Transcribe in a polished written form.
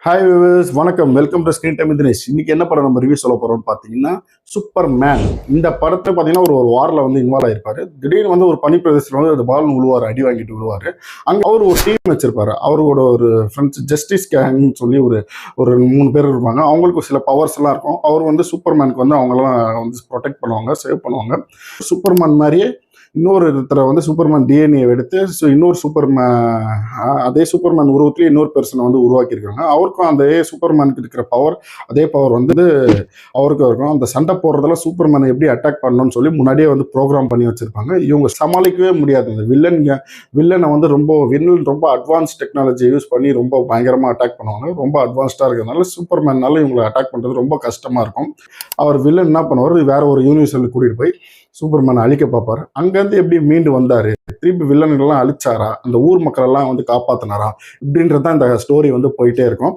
Hi viewers, வணக்கம். Welcome to screen time Dinesh. இன்னைக்கு என்ன படம் நம்ம ரிவ்யூ சொல்ல போறோம்னு பார்த்தீங்கன்னா, சூப்பர் மேன். இந்த படத்தை பார்த்தீங்கன்னா ஒரு ஒரு வாரில் இன்வால்வ் ஆயிருப்பாரு. திடீர்னு ஒரு பனி பிரதேசத்தில் அந்த பால் விழுவார், அடி வாங்கிட்டு விழுவாரு. அங்கே அவர் ஒரு டீம் வச்சிருப்பாரு. அவரோட ஒரு ஃப்ரெண்ட்ஸ் ஜஸ்டிஸ் கேங்னு சொல்லி ஒரு ஒரு 3 பேர் இருப்பாங்க. அவங்களுக்கு சில பவர்ஸ் எல்லாம் இருக்கும். அவர் சூப்பர்மேனுக்கு அவங்கெல்லாம் ப்ரொடெக்ட் பண்ணுவாங்க, சேவ் பண்ணுவாங்க. சூப்பர்மேன் மாதிரியே இன்னொரு ஒருத்தரை சூப்பர்மேன் டிஎன்ஏ எடுத்து இன்னொரு சூப்பர்மேன் அதே சூப்பர்மேன் உருவத்திலேயே இன்னொரு பெர்சனை உருவாக்கியிருக்காங்க. அவருக்கும் அந்த சூப்பர்மேனுக்கு இருக்கிற பவர், அதே பவர் அவருக்கும் இருக்கும். அந்த சண்டை போடுறதெல்லாம் சூப்பர்மேனை எப்படி அட்டாக் பண்ணணும்னு சொல்லி முன்னாடியே ப்ரோக்ராம் பண்ணி வச்சிருப்பாங்க. இவங்க சமாளிக்கவே முடியாது. இந்த வில்லனை ரொம்ப அட்வான்ஸ் டெக்னாலஜி யூஸ் பண்ணி ரொம்ப பயங்கரமாக அட்டாக் பண்ணுவாங்க. ரொம்ப அட்வான்ஸ்டாக இருக்கிறதுனால சூப்பர்மேனால இவங்களை அட்டாக் பண்ணுறது ரொம்ப கஷ்டமாக இருக்கும். அவர் வில்லன் என்ன பண்ணுவார், வேற ஒரு யூனிவர்சல் கூட்டிகிட்டு போய் சூப்பர்மேனை அழிக்க பார்ப்பாரு. அங்கேருந்து எப்படி மீண்டு வந்தாரு, திருப்பி வில்லன்கள்லாம் அழிச்சாரா, அந்த ஊர் மக்கள் எல்லாம் காப்பாத்தினாரா, இப்படின்றது தான் இந்த ஸ்டோரி போயிட்டே இருக்கும்.